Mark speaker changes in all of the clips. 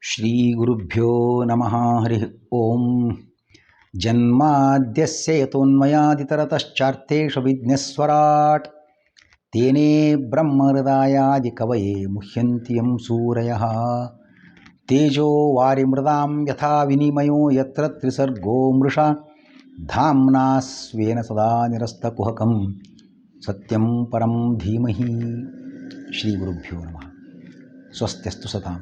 Speaker 1: ಶ್ರೀಗುರುಭ್ಯೋ ನಮಃ ಹರಿ ಓಂ. ಜನ್ಮಾದ್ಯಸ್ಯ ಯತೋನ್ಮಯಾದಿತರತಶ್ಚಾರ್ಥೇಷು ವಿಘ್ನೇಶ್ವರಾಟ್ ತೇನೇ ಬ್ರಹ್ಮಹೃದಾಯಾದಿ ಕವಯೇ ಮುಹ್ಯಂತಿ ಯಂ ಸೂರಯಃ. ತೇಜೋ ವಾರಿಮೃದಾಂ ಯಥಾ ವಿನಿಮಯೋ ಯತ್ರ ತ್ರಿಸರ್ಗೋ ಮೃಷಾ ಧಾಮ್ನಾ ಸ್ವೇನ ಸದಾ ನಿರಸ್ತಕುಹಕಂ ಸತ್ಯಂ ಪರಂ ಧೀಮಹಿ. ಶ್ರೀಗುರುಭ್ಯೋ ನಮಃ. ಸ್ವಸ್ತ್ಯಸ್ತು ಸತಾಂ.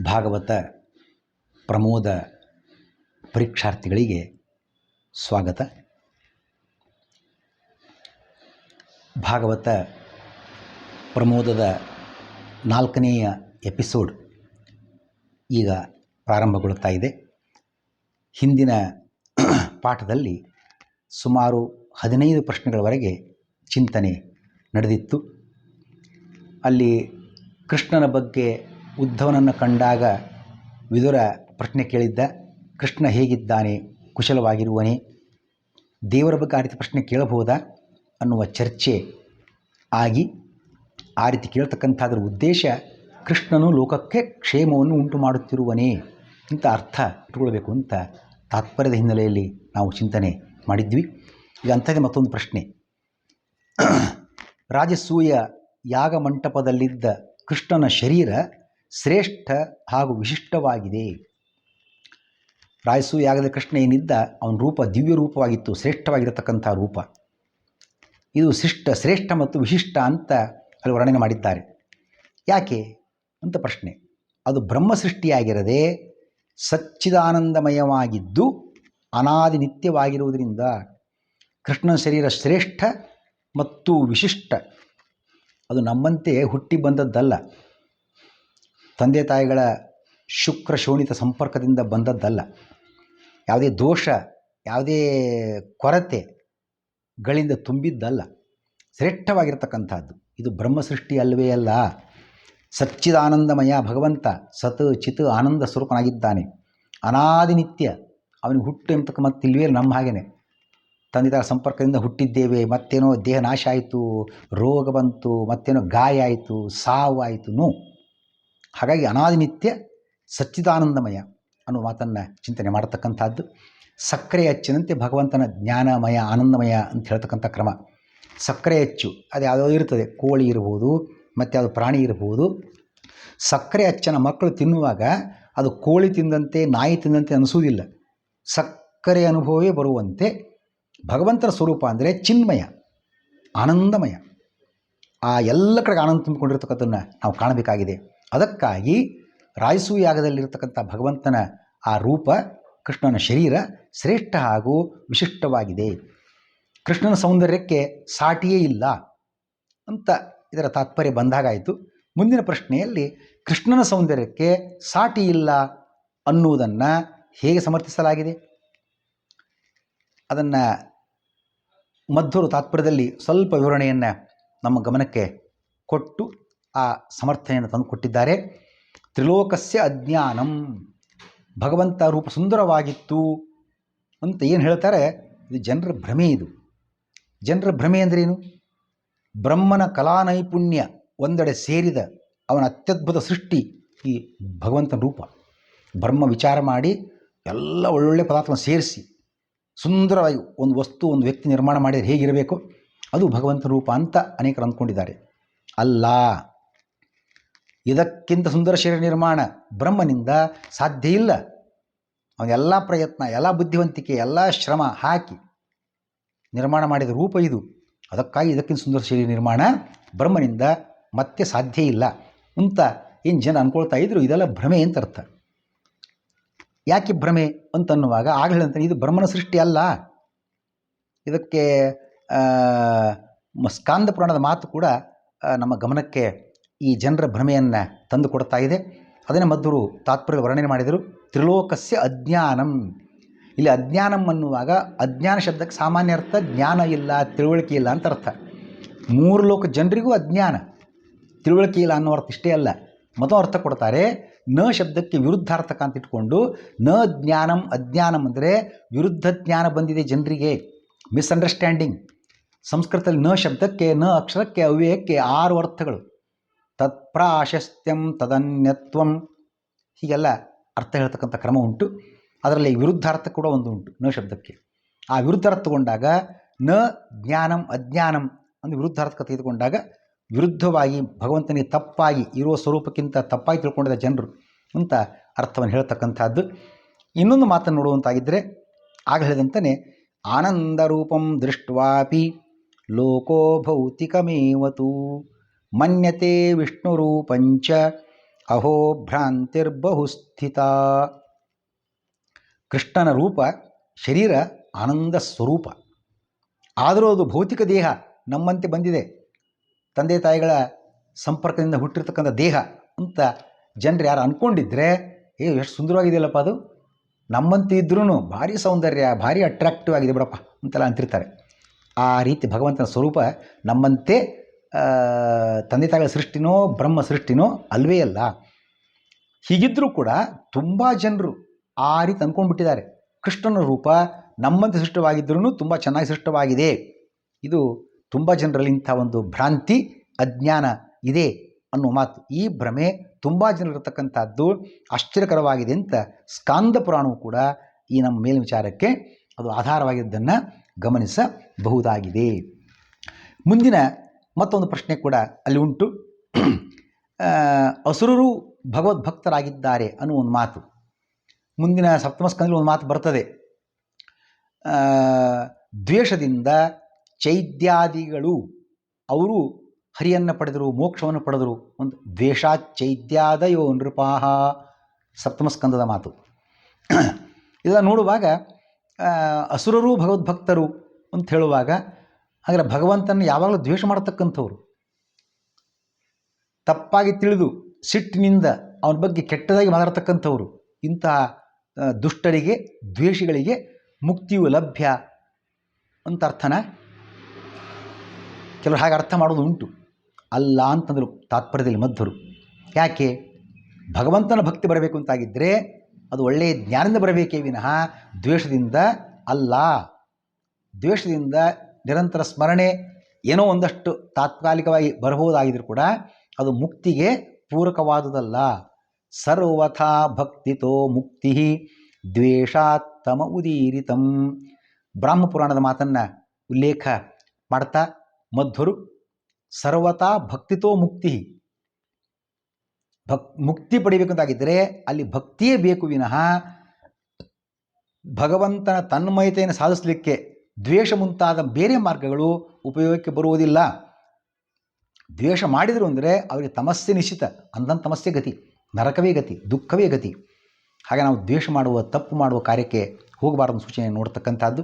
Speaker 1: ಭಾಗವತ ಪ್ರಮೋದ ಪರೀಕ್ಷಾರ್ಥಿಗಳಿಗೆ ಸ್ವಾಗತ. ಭಾಗವತ ಪ್ರಮೋದದ 4ನೆಯ ಎಪಿಸೋಡ್ ಈಗ ಪ್ರಾರಂಭಗೊಳ್ಳುತ್ತಾ ಇದೆ. ಹಿಂದಿನ ಪಾಠದಲ್ಲಿ ಸುಮಾರು 15 ಪ್ರಶ್ನೆಗಳವರೆಗೆ ಚಿಂತನೆ ನಡೆದಿತ್ತು. ಅಲ್ಲಿ ಕೃಷ್ಣನ ಬಗ್ಗೆ ಉದ್ಧವನನ್ನು ಕಂಡಾಗ ವಿದುರ ಪ್ರಶ್ನೆ ಕೇಳಿದ್ದ, ಕೃಷ್ಣ ಹೇಗಿದ್ದಾನೆ, ಕುಶಲವಾಗಿರುವನೇ, ದೇವರ ಬಗ್ಗೆ ಆ ರೀತಿ ಪ್ರಶ್ನೆ ಕೇಳಬಹುದಾ ಅನ್ನುವ ಚರ್ಚೆ ಆಗಿ, ಆ ರೀತಿ ಕೇಳ್ತಕ್ಕಂಥದ್ರ ಉದ್ದೇಶ ಕೃಷ್ಣನು ಲೋಕಕ್ಕೆ ಕ್ಷೇಮವನ್ನು ಉಂಟು ಮಾಡುತ್ತಿರುವನೇ ಅಂತ ಅರ್ಥ ಇಟ್ಕೊಳ್ಬೇಕು ಅಂತ ತಾತ್ಪರ್ಯದ ಹಿನ್ನೆಲೆಯಲ್ಲಿ ನಾವು ಚಿಂತನೆ ಮಾಡಿದ್ವಿ. ಈಗ ಅಂಥದ್ದೇ ಮತ್ತೊಂದು ಪ್ರಶ್ನೆ. ರಾಜಸೂಯ ಯಾಗ ಮಂಟಪದಲ್ಲಿದ್ದ ಕೃಷ್ಣನ ಶರೀರ ಶ್ರೇಷ್ಠ ಹಾಗೂ ವಿಶಿಷ್ಟವಾಗಿದೆ. ರಾಜಸೂಯ ಯಾಗದ ಕೃಷ್ಣ ಏನಿದ್ದ ಅವನ ರೂಪ ದಿವ್ಯ ರೂಪವಾಗಿತ್ತು, ಶ್ರೇಷ್ಠವಾಗಿರತಕ್ಕಂಥ ರೂಪ. ಇದು ಶ್ರೇಷ್ಠ ಮತ್ತು ವಿಶಿಷ್ಟ ಅಂತ ಅಲ್ಲಿ ವರ್ಣನೆ ಮಾಡಿದ್ದಾರೆ. ಯಾಕೆ ಅಂತ ಪ್ರಶ್ನೆ. ಅದು ಬ್ರಹ್ಮ ಸೃಷ್ಟಿಯಾಗಿರದೆ ಸಚ್ಚಿದಾನಂದಮಯವಾಗಿದ್ದು ಅನಾದಿ ನಿತ್ಯವಾಗಿರುವುದರಿಂದ ಕೃಷ್ಣನ ಶರೀರ ಶ್ರೇಷ್ಠ ಮತ್ತು ವಿಶಿಷ್ಟ. ಅದು ನಮ್ಮಂತೆ ಹುಟ್ಟಿ ಬಂದದ್ದಲ್ಲ, ತಂದೆ ತಾಯಿಗಳ ಶುಕ್ರ ಶೋಣಿತ ಸಂಪರ್ಕದಿಂದ ಬಂದದ್ದಲ್ಲ, ಯಾವುದೇ ದೋಷ ಯಾವುದೇ ಕೊರತೆಗಳಿಂದ ತುಂಬಿದ್ದಲ್ಲ, ಶ್ರೇಷ್ಠವಾಗಿರ್ತಕ್ಕಂಥದ್ದು. ಇದು ಬ್ರಹ್ಮ ಸೃಷ್ಟಿ ಅಲ್ಲವೇ ಅಲ್ಲ. ಸಚ್ಚಿದಾನಂದಮಯ ಭಗವಂತ ಸತ್ ಚಿತ್ ಆನಂದ ಸ್ವರೂಪನಾಗಿದ್ದಾನೆ, ಅನಾದಿ ನಿತ್ಯ. ಅವನಿಗೆ ಹುಟ್ಟು ಎಂಬತಕ್ಕ ಮತ್ತಿಲ್ವೇ ನಮ್ಮ ಹಾಗೇನೆ ತಂದೆ ತಾಯಿಗಳ ಸಂಪರ್ಕದಿಂದ ಹುಟ್ಟಿದ್ದೇವೆ, ಮತ್ತೇನೋ ದೇಹ ನಾಶ ಆಯಿತು, ರೋಗ ಬಂತು, ಮತ್ತೇನೋ ಗಾಯ ಆಯಿತು, ಸಾವು ಆಯಿತು. ನೋ. ಹಾಗಾಗಿ ಅನಾದಿ ನಿತ್ಯ ಸಚ್ಚಿದಾನಂದಮಯ ಅನ್ನೋ ಮಾತನ್ನು ಚಿಂತನೆ ಮಾಡತಕ್ಕಂಥದ್ದು. ಸಕ್ಕರೆ ಅಚ್ಚಿನಂತೆ ಭಗವಂತನ ಜ್ಞಾನಮಯ ಆನಂದಮಯ ಅಂತ ಹೇಳ್ತಕ್ಕಂಥ ಕ್ರಮ. ಸಕ್ಕರೆ ಅಚ್ಚು ಅದು ಯಾವುದೋ ಇರ್ತದೆ, ಕೋಳಿ ಇರ್ಬೋದು, ಮತ್ತು ಯಾವುದೋ ಪ್ರಾಣಿ ಇರ್ಬೋದು. ಸಕ್ಕರೆ ಅಚ್ಚನ ಮಕ್ಕಳು ತಿನ್ನುವಾಗ ಅದು ಕೋಳಿ ತಿಂದಂತೆ ನಾಯಿ ತಿಂದಂತೆ ಅನಿಸುವುದಿಲ್ಲ. ಸಕ್ಕರೆ ಅನುಭವವೇ ಬರುವಂತೆ ಭಗವಂತನ ಸ್ವರೂಪ ಅಂದರೆ ಚಿನ್ಮಯ, ಆನಂದಮಯ. ಆ ಎಲ್ಲ ಕಡೆಗೆ ಆನಂದ ತುಂಬಿಕೊಂಡಿರ್ತಕ್ಕಂಥದ್ದನ್ನು ನಾವು ಕಾಣಬೇಕಾಗಿದೆ. ಅದಕ್ಕಾಗಿ ರಾಜಸೂಯ ಯಾಗದಲ್ಲಿರ್ತಕ್ಕಂಥ ಭಗವಂತನ ಆ ರೂಪ, ಕೃಷ್ಣನ ಶರೀರ ಶ್ರೇಷ್ಠ ಹಾಗೂ ವಿಶಿಷ್ಟವಾಗಿದೆ. ಕೃಷ್ಣನ ಸೌಂದರ್ಯಕ್ಕೆ ಸಾಟಿಯೇ ಇಲ್ಲ ಅಂತ ಇದರ ತಾತ್ಪರ್ಯ ಬಂದಾಗಾಯಿತು. ಮುಂದಿನ ಪ್ರಶ್ನೆಯಲ್ಲಿ ಕೃಷ್ಣನ ಸೌಂದರ್ಯಕ್ಕೆ ಸಾಟಿ ಇಲ್ಲ ಅನ್ನುವುದನ್ನು ಹೇಗೆ ಸಮರ್ಥಿಸಲಾಗಿದೆ ಅದನ್ನು ಮಧ್ವರು ತಾತ್ಪರ್ಯದಲ್ಲಿ ಸ್ವಲ್ಪ ವಿವರಣೆಯನ್ನು ನಮ್ಮ ಗಮನಕ್ಕೆ ಕೊಟ್ಟು ಆ ಸಮರ್ಥನೆಯನ್ನು ತಂದುಕೊಟ್ಟಿದ್ದಾರೆ. ತ್ರಿಲೋಕಸ್ಯ ಅಜ್ಞಾನಂ, ಭಗವಂತ ರೂಪ ಸುಂದರವಾಗಿತ್ತು ಅಂತ ಏನು ಹೇಳ್ತಾರೆ, ಇದು ಜನರ ಭ್ರಮೆ. ಇದು ಜನರ ಭ್ರಮೆ ಅಂದ್ರೇನು? ಬ್ರಹ್ಮನ ಕಲಾನೈಪುಣ್ಯ ಒಂದೆಡೆ ಸೇರಿದ ಅವನ ಅತ್ಯದ್ಭುತ ಸೃಷ್ಟಿ ಈ ಭಗವಂತನ ರೂಪ. ಬ್ರಹ್ಮ ವಿಚಾರ ಮಾಡಿ ಎಲ್ಲ ಒಳ್ಳೊಳ್ಳೆ ಪದಾರ್ಥವನ್ನು ಸೇರಿಸಿ ಸುಂದರವಾಗಿ ಒಂದು ವಸ್ತು, ಒಂದು ವ್ಯಕ್ತಿ ನಿರ್ಮಾಣ ಮಾಡಿದರೆ ಹೇಗಿರಬೇಕು ಅದು ಭಗವಂತನ ರೂಪ ಅಂತ ಅನೇಕರು ಅಂದ್ಕೊಂಡಿದ್ದಾರೆ. ಅಲ್ಲ, ಇದಕ್ಕಿಂತ ಸುಂದರ ಶರೀರ ನಿರ್ಮಾಣ ಬ್ರಹ್ಮನಿಂದ ಸಾಧ್ಯ ಇಲ್ಲ. ಅವನೆಲ್ಲ ಪ್ರಯತ್ನ, ಎಲ್ಲ ಬುದ್ಧಿವಂತಿಕೆ, ಎಲ್ಲ ಶ್ರಮ ಹಾಕಿ ನಿರ್ಮಾಣ ಮಾಡಿದ ರೂಪ ಇದು. ಅದಕ್ಕಾಗಿ ಇದಕ್ಕಿಂತ ಸುಂದರ ಶರೀರ ನಿರ್ಮಾಣ ಬ್ರಹ್ಮನಿಂದ ಮತ್ತೆ ಸಾಧ್ಯ ಇಲ್ಲ ಅಂತ ಏನು ಜನ ಅಂದ್ಕೊಳ್ತಾ ಇದ್ರು. ಇದೆಲ್ಲ ಭ್ರಮೆ ಅಂತ ಅರ್ಥ. ಯಾಕೆ ಭ್ರಮೆ ಅಂತನ್ನುವಾಗ ಆಗಲೇ ಅಂತ ಇದು ಬ್ರಹ್ಮನ ಸೃಷ್ಟಿ ಅಲ್ಲ. ಇದಕ್ಕೆ ಸ್ಕಾಂದ ಪುರಾಣದ ಮಾತು ಕೂಡ ನಮ್ಮ ಗಮನಕ್ಕೆ ಈ ಜನರ ಭ್ರಮೆಯನ್ನು ತಂದು ಕೊಡ್ತಾ ಇದೆ. ಅದನ್ನೇ ಮಧ್ವರು ತಾತ್ಪರ್ಯ ವರ್ಣನೆ ಮಾಡಿದರು. ತ್ರಿಲೋಕಸ್ಯ ಅಜ್ಞಾನಂ. ಇಲ್ಲಿ ಅಜ್ಞಾನಂ ಅನ್ನುವಾಗ ಅಜ್ಞಾನ ಶಬ್ದಕ್ಕೆ ಸಾಮಾನ್ಯ ಅರ್ಥ ಜ್ಞಾನ ಇಲ್ಲ, ತಿಳುವಳಿಕೆ ಇಲ್ಲ ಅಂತ ಅರ್ಥ. 3 ಲೋಕ ಜನರಿಗೂ ಅಜ್ಞಾನ, ತಿಳುವಳಿಕೆ ಇಲ್ಲ ಅನ್ನೋ ಅರ್ಥ ಇಷ್ಟೇ ಅಲ್ಲ. ಮತ್ತೊಂದು ಅರ್ಥ ಕೊಡ್ತಾರೆ. ನ ಶಬ್ದಕ್ಕೆ ವಿರುದ್ಧಾರ್ಥಕ ಅಂತ ಇಟ್ಕೊಂಡು ನ ಜ್ಞಾನಂ, ಅಜ್ಞಾನಂ ಅಂದರೆ ವಿರುದ್ಧ ಜ್ಞಾನ ಬಂದಿದೆ ಜನರಿಗೆ, ಮಿಸ್ಅಂಡರ್ಸ್ಟ್ಯಾಂಡಿಂಗ್. ಸಂಸ್ಕೃತದಲ್ಲಿ ನ ಶಬ್ದಕ್ಕೆ, ನ ಅಕ್ಷರಕ್ಕೆ, ಅವ್ಯಯಕ್ಕೆ 6 ಅರ್ಥಗಳು. ತತ್ಪ್ರಾಶಸ್ತ್ಯಂ ತದನ್ಯತ್ವಂ, ಹೀಗೆಲ್ಲ ಅರ್ಥ ಹೇಳ್ತಕ್ಕಂಥ ಕ್ರಮ ಉಂಟು. ಅದರಲ್ಲಿ ವಿರುದ್ಧಾರ್ಥ ಕೂಡ ಒಂದು ಉಂಟು ನ ಶಬ್ದಕ್ಕೆ. ಆ ವಿರುದ್ಧಾರ್ಥ ತಗೊಂಡಾಗ ನ ಜ್ಞಾನಂ ಅಜ್ಞಾನಂ ಅಂದರೆ ವಿರುದ್ಧಾರ್ಥ ತೆಗೆದುಕೊಂಡಾಗ ವಿರುದ್ಧವಾಗಿ ಭಗವಂತನಿಗೆ ತಪ್ಪಾಗಿ ಇರುವ ಸ್ವರೂಪಕ್ಕಿಂತ ತಪ್ಪಾಗಿ ತಿಳ್ಕೊಂಡಿದ್ದ ಜನರು ಅಂತ ಅರ್ಥವನ್ನು ಹೇಳ್ತಕ್ಕಂಥದ್ದು. ಇನ್ನೊಂದು ಮಾತನ್ನು ನೋಡುವಂತಾಗಿದ್ದರೆ ಆಗ ಹೇಳಿದಂತೆಯೇ ಆನಂದರೂಪಂ ದೃಷ್ಟ್ವಾಪಿ ಲೋಕೋ ಭೌತಿಕಮೇವತು ಮನ್ಯತೆ ವಿಷ್ಣುರೂಪಂಚ ಅಹೋ ಭ್ರಾಂತಿರ್ಬಹುಸ್ಥಿತ. ಕೃಷ್ಣನ ರೂಪ ಶರೀರ ಆನಂದ ಸ್ವರೂಪ, ಆದರೂ ಅದು ಭೌತಿಕ ದೇಹ ನಮ್ಮಂತೆ ಬಂದಿದೆ, ತಂದೆ ತಾಯಿಗಳ ಸಂಪರ್ಕದಿಂದ ಹುಟ್ಟಿರ್ತಕ್ಕಂಥ ದೇಹ ಅಂತ ಜನರು ಯಾರು ಅಂದ್ಕೊಂಡಿದ್ರೆ ಎಷ್ಟು ಸುಂದರವಾಗಿದೆಯಲ್ಲಪ್ಪ ಅದು, ನಮ್ಮಂತೆ ಇದ್ರೂ ಭಾರಿ ಸೌಂದರ್ಯ, ಭಾರಿ ಅಟ್ರಾಕ್ಟಿವ್ ಆಗಿದೆ ಬಿಡಪ್ಪ ಅಂತೆಲ್ಲ ಅಂತಿರ್ತಾರೆ. ಆ ರೀತಿ ಭಗವಂತನ ಸ್ವರೂಪ ನಮ್ಮಂತೆ ತಂದೆ ತಾಯಿಗಳ ಸೃಷ್ಟಿನೋ ಬ್ರಹ್ಮ ಸೃಷ್ಟಿನೋ ಅಲ್ವೇ ಅಲ್ಲ. ಹೀಗಿದ್ದರೂ ಕೂಡ ತುಂಬ ಜನರು ಆ ರೀತಿ ಅಂದ್ಕೊಂಡ್ಬಿಟ್ಟಿದ್ದಾರೆ. ಕೃಷ್ಣನ ರೂಪ ನಮ್ಮಂತೆ ಸೃಷ್ಟವಾಗಿದ್ದರೂ ತುಂಬ ಚೆನ್ನಾಗಿ ಸೃಷ್ಟವಾಗಿದೆ. ಇದು ತುಂಬ ಜನರಲ್ಲಿ ಇಂಥ ಒಂದು ಭ್ರಾಂತಿ ಅಜ್ಞಾನ ಇದೆ ಅನ್ನೋ ಮಾತು, ಈ ಭ್ರಮೆ ತುಂಬ ಜನರಿರ್ತಕ್ಕಂಥದ್ದು ಆಶ್ಚರ್ಯಕರವಾಗಿದೆ ಅಂತ ಸ್ಕಾಂದ ಪುರಾಣವು ಕೂಡ ಈ ನಮ್ಮ ಮೇಲಿನ ವಿಚಾರಕ್ಕೆ ಅದು ಆಧಾರವಾಗಿದ್ದನ್ನು ಗಮನಿಸಬಹುದಾಗಿದೆ. ಮುಂದಿನ ಮತ್ತೊಂದು ಪ್ರಶ್ನೆ ಕೂಡ ಅಲ್ಲಿ ಉಂಟು. ಅಸುರರು ಭಗವದ್ಭಕ್ತರಾಗಿದ್ದಾರೆ ಅನ್ನುವ ಒಂದು ಮಾತು ಮುಂದಿನ ಸಪ್ತಮ ಸ್ಕಂದದಲ್ಲಿ ಒಂದು ಮಾತು ಬರ್ತದೆ. ದ್ವೇಷದಿಂದ ಚೈದ್ಯಾದಿಗಳು ಅವರು ಹರಿಯನ್ನು ಪಡೆದರು, ಮೋಕ್ಷವನ್ನು ಪಡೆದರು. ಒಂದು ದ್ವೇಷಾಚೈದ್ಯಾದಯೋ ನೃಪಾಹ ಸಪ್ತಮ ಸ್ಕಂದದ ಮಾತು. ಇದನ್ನು ನೋಡುವಾಗ ಅಸುರರು ಭಗವದ್ಭಕ್ತರು ಅಂತ ಹೇಳುವಾಗ ಹಾಗಾದರೆ ಭಗವಂತನ ಯಾವಾಗಲೂ ದ್ವೇಷ ಮಾಡತಕ್ಕಂಥವ್ರು, ತಪ್ಪಾಗಿ ತಿಳಿದು ಸಿಟ್ಟಿನಿಂದ ಅವನ ಬಗ್ಗೆ ಕೆಟ್ಟದಾಗಿ ಮಾತಾಡ್ತಕ್ಕಂಥವ್ರು, ಇಂತಹ ದುಷ್ಟರಿಗೆ ದ್ವೇಷಿಗಳಿಗೆ ಮುಕ್ತಿಯು ಲಭ್ಯ ಅಂತ ಅರ್ಥನ ಕೆಲವರು ಹಾಗೆ ಅರ್ಥ ಮಾಡೋದು ಉಂಟು. ಅಲ್ಲ ಅಂತಂದರು ತಾತ್ಪರ್ಯದಲ್ಲಿ ಮಧ್ವರು. ಯಾಕೆ? ಭಗವಂತನ ಭಕ್ತಿ ಬರಬೇಕು ಅಂತಾಗಿದ್ದರೆ ಅದು ಒಳ್ಳೆಯ ಜ್ಞಾನದಿಂದ ಬರಬೇಕೇ ವಿನಃ ದ್ವೇಷದಿಂದ ಅಲ್ಲ. ದ್ವೇಷದಿಂದ ನಿರಂತರ ಸ್ಮರಣೆ ಏನೋ ಒಂದಷ್ಟು ತಾತ್ಕಾಲಿಕವಾಗಿ ಬರಬಹುದಾಗಿದ್ರೂ ಕೂಡ ಅದು ಮುಕ್ತಿಗೆ ಪೂರಕವಾದುದಲ್ಲ. ಸರ್ವಥಾ ಭಕ್ತಿತೋ ಮುಕ್ತಿ ದ್ವೇಷಾತ್ತಮ ಉದೀರಿತಂ. ಬ್ರಾಹ್ಮಪುರಾಣದ ಮಾತನ್ನು ಉಲ್ಲೇಖ ಮಾಡ್ತಾ ಮಧ್ವರು ಸರ್ವತಾ ಭಕ್ತಿತೋ ಮುಕ್ತಿ, ಮುಕ್ತಿ ಪಡಿಬೇಕಂತಾಗಿದ್ದರೆ ಅಲ್ಲಿ ಭಕ್ತಿಯೇ ಬೇಕು ವಿನಃ ಭಗವಂತನ ತನ್ಮಯತೆಯನ್ನು ಸಾಧಿಸಲಿಕ್ಕೆ ದ್ವೇಷ ಮುಂತಾದ ಬೇರೆ ಮಾರ್ಗಗಳು ಉಪಯೋಗಕ್ಕೆ ಬರುವುದಿಲ್ಲ. ದ್ವೇಷ ಮಾಡಿದರು ಅಂದರೆ ಅವರಿಗೆ ತಮಸ್ಸೆ ನಿಶ್ಚಿತ, ಅಂದಂಥ ತಮಸ್ಸೆ ಗತಿ, ನರಕವೇ ಗತಿ, ದುಃಖವೇ ಗತಿ. ಹಾಗೆ ನಾವು ದ್ವೇಷ ಮಾಡುವ ತಪ್ಪು ಮಾಡುವ ಕಾರ್ಯಕ್ಕೆ ಹೋಗಬಾರದು ಸೂಚನೆ ನೋಡ್ತಕ್ಕಂಥದ್ದು.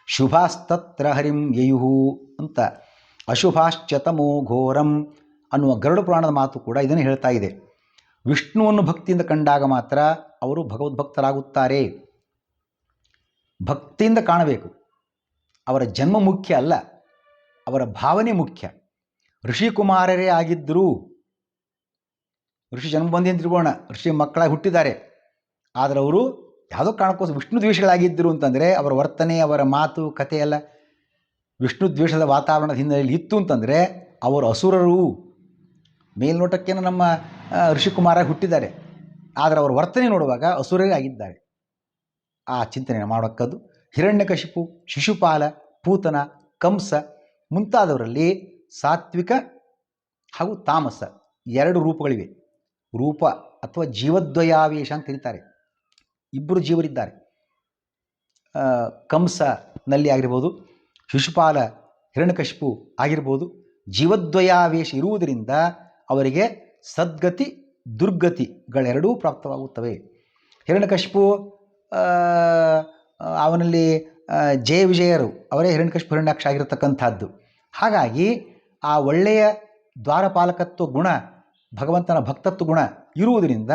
Speaker 1: ಶುಭಾಸ್ತತ್ರ ಹರಿಂ ಯಯುಹು ಅಂತ ಅಶುಭಾಶ್ಚತಮೋ ಘೋರಂ ಅನ್ನುವ ಗರುಡ ಪುರಾಣದ ಮಾತು ಕೂಡ ಇದನ್ನು ಹೇಳ್ತಾ ಇದೆ. ವಿಷ್ಣುವನ್ನು ಭಕ್ತಿಯಿಂದ ಕಂಡಾಗ ಮಾತ್ರ ಅವರು ಭಗವದ್ಭಕ್ತರಾಗುತ್ತಾರೆ. ಭಕ್ತಿಯಿಂದ ಕಾಣಬೇಕು. ಅವರ ಜನ್ಮ ಮುಖ್ಯ ಅಲ್ಲ, ಅವರ ಭಾವನೆ ಮುಖ್ಯ. ಋಷಿಕುಮಾರರೇ ಆಗಿದ್ದರು, ಋಷಿ ಜನ್ಮ ಬಂದಿ ಅಂತ ತಿಳ್ಕೊಳ್ಳೋಣ, ಋಷಿ ಮಕ್ಕಳಾಗಿ ಹುಟ್ಟಿದ್ದಾರೆ, ಆದರೆ ಅವರು ಯಾವುದೋ ಕಾರಣಕ್ಕೋಸ್ಕರ ವಿಷ್ಣು ದ್ವೇಷಗಳಾಗಿದ್ದರು ಅಂತಂದರೆ ಅವರ ವರ್ತನೆ, ಅವರ ಮಾತು ಕಥೆ ಎಲ್ಲ ವಿಷ್ಣು ದ್ವೇಷದ ವಾತಾವರಣದ ಹಿನ್ನೆಲೆಯಲ್ಲಿ ಇತ್ತು ಅಂತಂದರೆ ಅವರು ಅಸುರರು. ಮೇಲ್ನೋಟಕ್ಕೇನು ನಮ್ಮ ಋಷಿಕುಮಾರ ಹುಟ್ಟಿದ್ದಾರೆ, ಆದರೆ ಅವರ ವರ್ತನೆ ನೋಡುವಾಗ ಅಸುರರೇ ಆಗಿದ್ದಾರೆ. ಆ ಚಿಂತನೆಯನ್ನು ಮಾಡೋಕ್ಕದ್ದು. ಹಿರಣ್ಯಕಶಿಪು, ಶಿಶುಪಾಲ, ಪೂತನ, ಕಂಸ ಮುಂತಾದವರಲ್ಲಿ ಸಾತ್ವಿಕ ಹಾಗೂ ತಾಮಸ ಎರಡು ರೂಪಗಳಿವೆ. ರೂಪ ಅಥವಾ ಜೀವದ್ವಯಾವೇಶ ಅಂತ ಕರೀತಾರೆ. ಇಬ್ಬರು ಜೀವರಿದ್ದಾರೆ. ಕಂಸನಲ್ಲಿ ಆಗಿರ್ಬೋದು, ಶಿಶುಪಾಲ ಹಿರಣ್ಯಕಶಿಪು ಆಗಿರ್ಬೋದು. ಜೀವದ್ವಯಾವೇಶ ಇರುವುದರಿಂದ ಅವರಿಗೆ ಸದ್ಗತಿ ದುರ್ಗತಿಗಳೆರಡೂ ಪ್ರಾಪ್ತವಾಗುತ್ತವೆ. ಹಿರಣ್ಯಕಶಿಪು ಅವನಲ್ಲಿ ಜಯ ವಿಜಯರು ಅವರೇ ಹಿರಣ್ಯಕಶಿಪು ಹಿರಣ್ಯಾಕ್ಷ ಆಗಿರತಕ್ಕಂಥದ್ದು. ಹಾಗಾಗಿ ಆ ಒಳ್ಳೆಯ ದ್ವಾರಪಾಲಕತ್ವ ಗುಣ, ಭಗವಂತನ ಭಕ್ತತ್ವ ಗುಣ ಇರುವುದರಿಂದ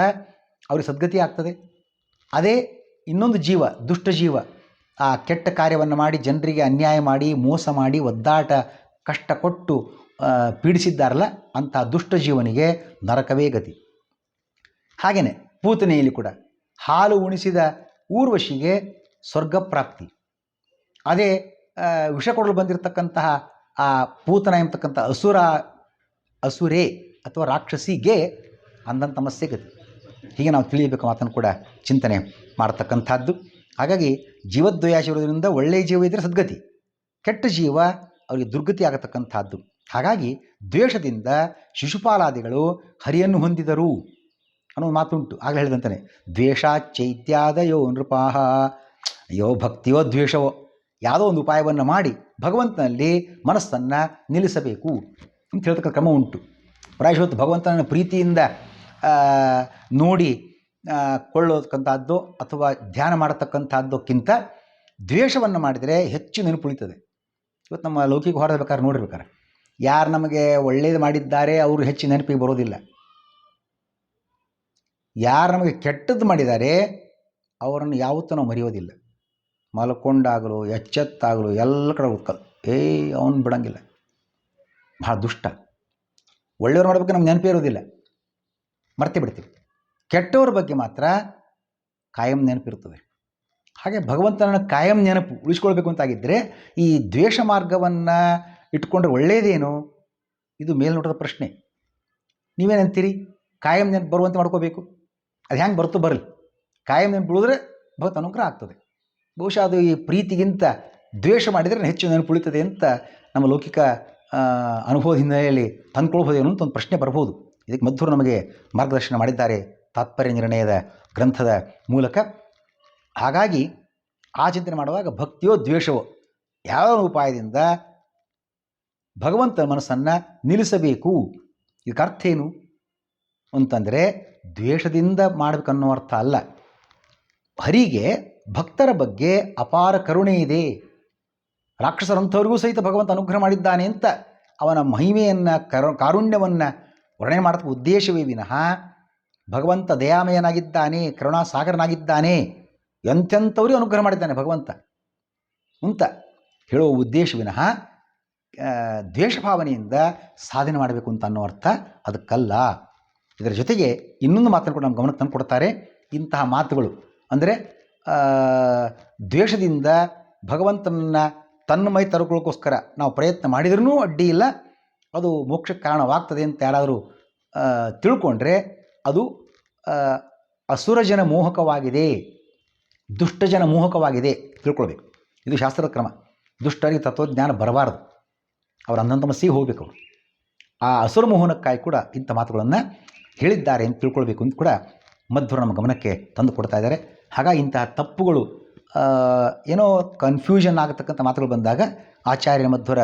Speaker 1: ಅವರಿಗೆ ಸದ್ಗತಿ ಆಗ್ತದೆ. ಅದೇ ಇನ್ನೊಂದು ಜೀವ, ದುಷ್ಟ ಜೀವ, ಆ ಕೆಟ್ಟ ಕಾರ್ಯವನ್ನು ಮಾಡಿ ಜನರಿಗೆ ಅನ್ಯಾಯ ಮಾಡಿ ಮೋಸ ಮಾಡಿ ಒದ್ದಾಟ ಕಷ್ಟ ಕೊಟ್ಟು ಪೀಡಿಸಿದ್ದಾರಲ್ಲ, ಅಂಥ ದುಷ್ಟ ಜೀವನಿಗೆ ನರಕವೇ ಗತಿ. ಹಾಗೆಯೇ ಪೂತನೆಯಲ್ಲಿ ಕೂಡ ಹಾಲು ಉಣಿಸಿದ ಊರ್ವಶಿಗೆ ಸ್ವರ್ಗ ಪ್ರಾಪ್ತಿ. ಅದೇ ವಿಷ ಕೊಡಲು ಬಂದಿರತಕ್ಕಂತಹ ಆ ಪೂತನ ಎಂಬತಕ್ಕಂಥ ಅಸುರೇ ಅಥವಾ ರಾಕ್ಷಸಿಗೆ ಅಂದಂಥ ತಮಸ್ಸೆ ಗತಿ. ಹೀಗೆ ನಾವು ತಿಳಿಯಬೇಕು ಮಾತನ್ನು ಕೂಡ ಚಿಂತನೆ ಮಾಡತಕ್ಕಂಥದ್ದು. ಹಾಗಾಗಿ ಜೀವದ್ವಯಾಶ ಇರೋದ್ರಿಂದ ಒಳ್ಳೆಯ ಜೀವ ಇದ್ದರೆ ಸದ್ಗತಿ, ಕೆಟ್ಟ ಜೀವ ಅವರಿಗೆ ದುರ್ಗತಿ ಆಗತಕ್ಕಂಥದ್ದು. ಹಾಗಾಗಿ ದ್ವೇಷದಿಂದ ಶಿಶುಪಾಲಾದಿಗಳು ಹರಿಯನ್ನು ಹೊಂದಿದರು ಅನ್ನೋ ಮಾತುಂಟು. ಆಗಲೇ ಹೇಳಿದಂತಾನೆ ದ್ವೇಷ ಚೈತ್ಯಾದಯೋ ನೃಪಾಹ. ಅಯ್ಯೋ ಭಕ್ತಿಯೋ ದ್ವೇಷವೋ ಯಾವುದೋ ಒಂದು ಉಪಾಯವನ್ನು ಮಾಡಿ ಭಗವಂತನಲ್ಲಿ ಮನಸ್ಸನ್ನು ನಿಲ್ಲಿಸಬೇಕು ಅಂತ ಹೇಳ್ತಕ್ಕಂಥ ಕ್ರಮ ಉಂಟು. ಪ್ರಾಯಶಃ ಭಗವಂತನ ಪ್ರೀತಿಯಿಂದ ನೋಡಿ ಕೊಳ್ಳತಕ್ಕಂಥದ್ದು ಅಥವಾ ಧ್ಯಾನ ಮಾಡತಕ್ಕಂಥದ್ದಕ್ಕಿಂತ ದ್ವೇಷವನ್ನು ಮಾಡಿದರೆ ಹೆಚ್ಚು ನೆನಪುಳಿತದೆ. ಇವತ್ತು ನಮ್ಮ ಲೌಕಿಕ ಹೊರಬೇಕಾದ್ರೆ ನೋಡಿರ್ಬೇಕಾರೆ ಯಾರು ನಮಗೆ ಒಳ್ಳೆಯದು ಮಾಡಿದ್ದಾರೆ ಅವರು ಹೆಚ್ಚು ನೆನಪಿಗೆ ಬರೋದಿಲ್ಲ. ಯಾರು ನಮಗೆ ಕೆಟ್ಟದ್ದು ಮಾಡಿದ್ದಾರೆ ಅವರನ್ನು ಯಾವತ್ತೂ ನಾವು ಮರೆಯೋದಿಲ್ಲ. ಮಲ್ಕೊಂಡಾಗಲು ಎಚ್ಚೆತ್ತಾಗಲು ಎಲ್ಲ ಕಡೆ ಉತ್ಕಲ್ ಅವನು ಬಿಡೋಂಗಿಲ್ಲ, ಭಾಳ ದುಷ್ಟ. ಒಳ್ಳೆಯವ್ರು ಮಾಡೋದಕ್ಕೆ ನಮ್ಗೆ ನೆನಪೇ ಇರೋದಿಲ್ಲ, ಮರ್ತೇ ಬಿಡ್ತೀವಿ. ಕೆಟ್ಟವ್ರ ಬಗ್ಗೆ ಮಾತ್ರ ಕಾಯಂ ನೆನಪಿರ್ತದೆ. ಹಾಗೆ ಭಗವಂತನ ಕಾಯಂ ನೆನಪು ಉಳಿಸ್ಕೊಳ್ಬೇಕು ಅಂತಾಗಿದ್ದರೆ ಈ ದ್ವೇಷ ಮಾರ್ಗವನ್ನು ಇಟ್ಕೊಂಡ್ರೆ ಒಳ್ಳೆಯದೇನು? ಇದು ಮೇಲ್ನೋಟದ ಪ್ರಶ್ನೆ. ನೀವೇನಂತೀರಿ? ಕಾಯಂ ನೆನಪು ಬರುವಂತೆ ಮಾಡ್ಕೋಬೇಕು. ಅದು ಹೆಂಗೆ ಬರ್ತೋ ಬರಲಿ, ಕಾಯಂ ನೆನಪು ಉಳಿದ್ರೆ ಭಗವತ್ ಅನುಗ್ರಹ ಆಗ್ತದೆ. ಬಹುಶಃ ಅದು ಈ ಪ್ರೀತಿಗಿಂತ ದ್ವೇಷ ಮಾಡಿದರೆ ಹೆಚ್ಚು ನೆನಪು ಉಳಿತದೆ ಅಂತ ನಮ್ಮ ಲೌಕಿಕ ಅನುಭವದ ಹಿನ್ನೆಲೆಯಲ್ಲಿ ತಂದ್ಕೊಳ್ಬೋದೇನು ಅಂತ ಒಂದು ಪ್ರಶ್ನೆ ಬರ್ಬೋದು. ಇದಕ್ಕೆ ಮಧ್ವರು ನಮಗೆ ಮಾರ್ಗದರ್ಶನ ಮಾಡಿದ್ದಾರೆ ತಾತ್ಪರ್ಯ ನಿರ್ಣಯದ ಗ್ರಂಥದ ಮೂಲಕ. ಹಾಗಾಗಿ ಆ ಚಿಂತನೆ ಮಾಡುವಾಗ ಭಕ್ತಿಯೋ ದ್ವೇಷವೋ ಯಾವ ಉಪಾಯದಿಂದ ಭಗವಂತನ ಮನಸ್ಸನ್ನು ನಿಲ್ಲಿಸಬೇಕು. ಇದಕ್ಕೆ ಅರ್ಥ ಏನು ಅಂತಂದರೆ ದ್ವೇಷದಿಂದ ಮಾಡಬೇಕನ್ನೋ ಅರ್ಥ ಅಲ್ಲ. ಹರಿಗೆ ಭಕ್ತರ ಬಗ್ಗೆ ಅಪಾರ ಕರುಣೆ ಇದೆ, ರಾಕ್ಷಸರಂಥವ್ರಿಗೂ ಸಹಿತ ಭಗವಂತ ಅನುಗ್ರಹ ಮಾಡಿದ್ದಾನೆ ಅಂತ ಅವನ ಮಹಿಮೆಯನ್ನು ಕಾರುಣ್ಯವನ್ನು ವರ್ಣನೆ ಮಾಡತಕ್ಕ ಉದ್ದೇಶವೇ ವಿನಃ ಭಗವಂತ ದಯಾಮಯನಾಗಿದ್ದಾನೆ, ಕರುಣಾಸಾಗರನಾಗಿದ್ದಾನೆ, ಎಂತೆಂಥವ್ರಿಗೂ ಅನುಗ್ರಹ ಮಾಡಿದ್ದಾನೆ ಭಗವಂತ ಅಂತ ಹೇಳುವ ಉದ್ದೇಶ ವಿನಃ ದ್ವೇಷ ಭಾವನೆಯಿಂದ ಸಾಧನೆ ಮಾಡಬೇಕು ಅಂತ ಅನ್ನೋ ಅರ್ಥ ಅದಕ್ಕಲ್ಲ. ಇದರ ಜೊತೆಗೆ ಇನ್ನೊಂದು ಮಾತನ್ನು ಕೂಡ ನಮ್ಮ ಗಮನಕ್ಕೆ ತಂದು ಕೊಡ್ತಾರೆ. ಇಂತಹ ಮಾತುಗಳು ಅಂದರೆ ದ್ವೇಷದಿಂದ ಭಗವಂತನನ್ನು ತನ್ನ ಮೈ ತರ್ಕೊಳ್ಳೋಕ್ಕೋಸ್ಕರ ನಾವು ಪ್ರಯತ್ನ ಮಾಡಿದ್ರೂ ಅಡ್ಡಿ ಇಲ್ಲ, ಅದು ಮೋಕ್ಷಕ್ಕೆ ಕಾರಣವಾಗ್ತದೆ ಅಂತ ಯಾರಾದರೂ ತಿಳ್ಕೊಂಡ್ರೆ ಅದು ಅಸುರಜನ ಮೋಹಕವಾಗಿದೆ, ದುಷ್ಟಜನ ಮೋಹಕವಾಗಿದೆ ತಿಳ್ಕೊಳ್ಬೇಕು. ಇದು ಶಾಸ್ತ್ರದ ಕ್ರಮ. ದುಷ್ಟರಿಗೆ ತತ್ವಜ್ಞಾನ ಬರಬಾರದು, ಅವರು ಅಂಧಂತಮಸ್ಸಿಗೆ ಹೋಗಬೇಕು. ಅವರು ಆ ಅಸುರ ಮೋಹನಕ್ಕಾಗಿ ಕೂಡ ಇಂಥ ಮಾತುಗಳನ್ನು ಹೇಳಿದ್ದಾರೆ ಅಂತ ತಿಳ್ಕೊಳ್ಬೇಕು ಅಂತ ಕೂಡ ಮಧ್ವರು ನಮ್ಮ ಗಮನಕ್ಕೆ ತಂದು ಕೊಡ್ತಾ ಇದ್ದಾರೆ. ಹಾಗಾಗಿ ಇಂತಹ ತಪ್ಪುಗಳು ಏನೋ ಕನ್ಫ್ಯೂಷನ್ ಆಗತಕ್ಕಂಥ ಮಾತುಗಳು ಬಂದಾಗ ಆಚಾರ್ಯ ಮಧ್ವರ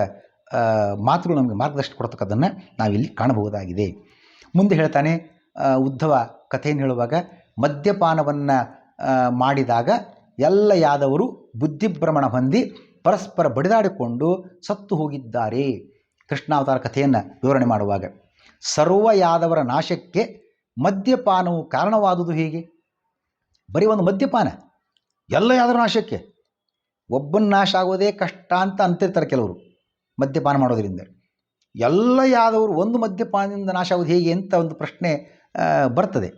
Speaker 1: ಮಾತುಗಳು ನಮಗೆ ಮಾರ್ಗದರ್ಶನ ಕೊಡ್ತಕ್ಕದ್ದನ್ನು ನಾವಿಲ್ಲಿ ಕಾಣಬಹುದಾಗಿದೆ. ಮುಂದೆ ಹೇಳ್ತಾನೆ ಉದ್ಧವ ಕಥೆಯನ್ನು ಹೇಳುವಾಗ ಮದ್ಯಪಾನವನ್ನು ಮಾಡಿದಾಗ ಎಲ್ಲ ಯಾದವರು ಬುದ್ಧಿಭ್ರಮಣ ಹೊಂದಿ ಪರಸ್ಪರ ಬಡಿದಾಡಿಕೊಂಡು ಸತ್ತು ಹೋಗಿದ್ದಾರೆ. ಕೃಷ್ಣಾವತಾರ ಕಥೆಯನ್ನು ವಿವರಣೆ ಮಾಡುವಾಗ ಸರ್ವ ಯಾದವರ ನಾಶಕ್ಕೆ ಮದ್ಯಪಾನವು ಕಾರಣವಾದುದು ಹೇಗೆ? ಬರೀ ಒಂದು ಮದ್ಯಪಾನ ಎಲ್ಲ ಯಾದವರ ನಾಶಕ್ಕೆ, ಒಬ್ಬನ ನಾಶ ಆಗೋದೇ ಕಷ್ಟ ಅಂತ ಅಂತಿರ್ತಾರೆ ಕೆಲವರು. ಮದ್ಯಪಾನ ಮಾಡೋದರಿಂದ ಎಲ್ಲ ಯಾದವರು ಒಂದು ಮದ್ಯಪಾನದಿಂದ ನಾಶ ಆಗೋದು ಹೇಗೆ ಅಂತ ಒಂದು ಪ್ರಶ್ನೆ ಬರ್ತದೆ.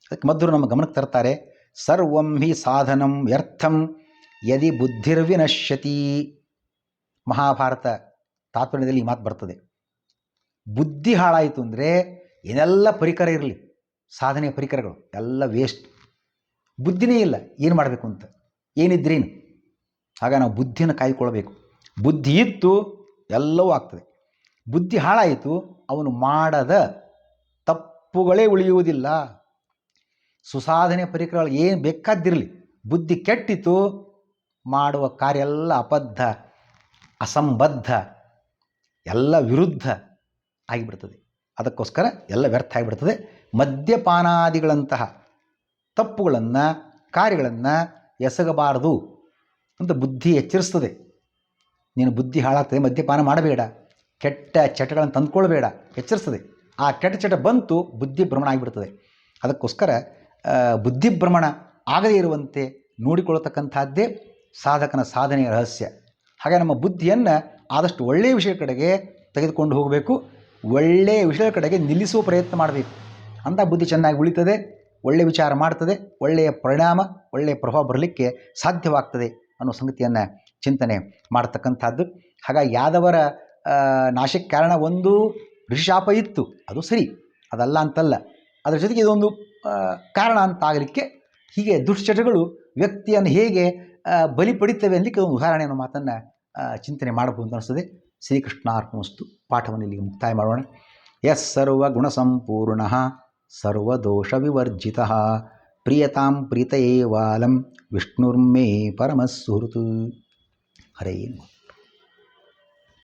Speaker 1: ಅದಕ್ಕೆ ಮಧ್ವರು ನಮ್ಮ ಗಮನಕ್ಕೆ ತರ್ತಾರೆ, ಸರ್ವಂ ಹಿ ಸಾಧನಂ ವ್ಯರ್ಥಂ ಯದಿ ಬುದ್ಧಿರ್ವಿನಶ್ಯತಿ. ಮಹಾಭಾರತ ತಾತ್ಪರ್ಯದಲ್ಲಿ ಈ ಮಾತು ಬರ್ತದೆ. ಬುದ್ಧಿ ಹಾಳಾಯಿತು ಅಂದರೆ ಏನೆಲ್ಲ ಪರಿಕರ ಇರಲಿ, ಸಾಧನೆಯ ಪರಿಕರಗಳು ಎಲ್ಲ ವೇಸ್ಟ್. ಬುದ್ಧಿನೇ ಇಲ್ಲ, ಏನು ಮಾಡಬೇಕು ಅಂತ, ಏನಿದ್ರೇನು. ಆಗ ನಾವು ಬುದ್ಧಿಯನ್ನು ಕಾಯ್ಕೊಳ್ಬೇಕು. ಬುದ್ಧಿ ಇತ್ತು ಎಲ್ಲವೂ ಆಗ್ತದೆ. ಬುದ್ಧಿ ಹಾಳಾಯಿತು, ಅವನು ಮಾಡದ ತಪ್ಪುಗಳೇ ಉಳಿಯುವುದಿಲ್ಲ. ಸುಸಾಧನೆ ಪರಿಕರಗಳು ಏನು ಬೇಕಾದ್ದಿರಲಿ, ಬುದ್ಧಿ ಕೆಟ್ಟಿತು, ಮಾಡುವ ಕಾರ್ಯ ಎಲ್ಲ ಅಬದ್ಧ, ಅಸಂಬದ್ಧ, ಎಲ್ಲ ವಿರುದ್ಧ ಆಗಿಬಿಡ್ತದೆ. ಅದಕ್ಕೋಸ್ಕರ ಎಲ್ಲ ವ್ಯರ್ಥ ಆಗಿಬಿಡ್ತದೆ. ಮದ್ಯಪಾನಾದಿಗಳಂತಹ ತಪ್ಪುಗಳನ್ನು ಕಾರ್ಯಗಳನ್ನು ಎಸಗಬಾರದು ಅಂತ ಬುದ್ಧಿ ಎಚ್ಚರಿಸ್ತದೆ. ನೀನು ಬುದ್ಧಿ ಹಾಳಾಗ್ತದೆ, ಮದ್ಯಪಾನ ಮಾಡಬೇಡ, ಕೆಟ್ಟ ಚಟಗಳನ್ನು ತಂದುಕೊಳ್ಬೇಡ ಎಚ್ಚರಿಸ್ತದೆ. ಆ ಕೆಟ್ಟ ಚಟ ಬಂತು, ಬುದ್ಧಿಭ್ರಮಣ ಆಗಿಬಿಡ್ತದೆ. ಅದಕ್ಕೋಸ್ಕರ ಬುದ್ಧಿಭ್ರಮಣ ಆಗದೇ ಇರುವಂತೆ ನೋಡಿಕೊಳ್ಳತಕ್ಕಂಥದ್ದೇ ಸಾಧಕನ ಸಾಧನೆಯ ರಹಸ್ಯ. ಹಾಗೆ ನಮ್ಮ ಬುದ್ಧಿಯನ್ನು ಆದಷ್ಟು ಒಳ್ಳೆಯ ವಿಷಯದ ಕಡೆಗೆ ತೆಗೆದುಕೊಂಡು ಹೋಗಬೇಕು, ಒಳ್ಳೆಯ ವಿಷಯದ ಕಡೆಗೆ ನಿಲ್ಲಿಸುವ ಪ್ರಯತ್ನ ಮಾಡಬೇಕು. ಅಂಥ ಬುದ್ಧಿ ಚೆನ್ನಾಗಿ ಉಳಿತದೆ, ಒಳ್ಳೆಯ ವಿಚಾರ ಮಾಡ್ತದೆ, ಒಳ್ಳೆಯ ಪರಿಣಾಮ, ಒಳ್ಳೆಯ ಪ್ರಭಾವ ಬರಲಿಕ್ಕೆ ಸಾಧ್ಯವಾಗ್ತದೆ ಅನ್ನೋ ಸಂಗತಿಯನ್ನು ಚಿಂತನೆ ಮಾಡತಕ್ಕಂಥದ್ದು. ಹಾಗಾಗಿ ಯಾದವರ ನಾಶಕ್ಕೆ ಕಾರಣ ಒಂದು ಋಷಿಶಾಪ ಇತ್ತು, ಅದು ಸರಿ. ಅದಲ್ಲ ಅಂತಲ್ಲ, ಅದರ ಜೊತೆಗೆ ಇದೊಂದು ಕಾರಣ ಅಂತ ಆಗಲಿಕ್ಕೆ ಹೀಗೆ ದುಶ್ಚಟಗಳು ವ್ಯಕ್ತಿಯನ್ನು ಹೇಗೆ ಬಲಿ ಪಡಿತವೆ ಅನ್ನಲಿಕ್ಕೆ ಒಂದು ಉದಾಹರಣೆ ಅನ್ನೋ ಮಾತನ್ನು ಚಿಂತನೆ ಮಾಡಬಹುದು ಅಂತ ಅನಿಸ್ತದೆ. ಶ್ರೀಕೃಷ್ಣಾರ್ಪಣಮಸ್ತು. ಪಾಠವನ್ನು ಇಲ್ಲಿಗೆ ಮುಕ್ತಾಯ ಮಾಡೋಣ. ಯಸ್ ಸರ್ವಗುಣಸಂಪೂರ್ಣ ಸರ್ವದೋಷವಿವರ್ಜಿತ ಪ್ರಿಯತಾಂ ಪ್ರೀತಯೇವಾಲಂ ವಿಷ್ಣುರ್ಮೇ ಪರಮಸುಹೃತ್. ಹರೇ ನಮಃ.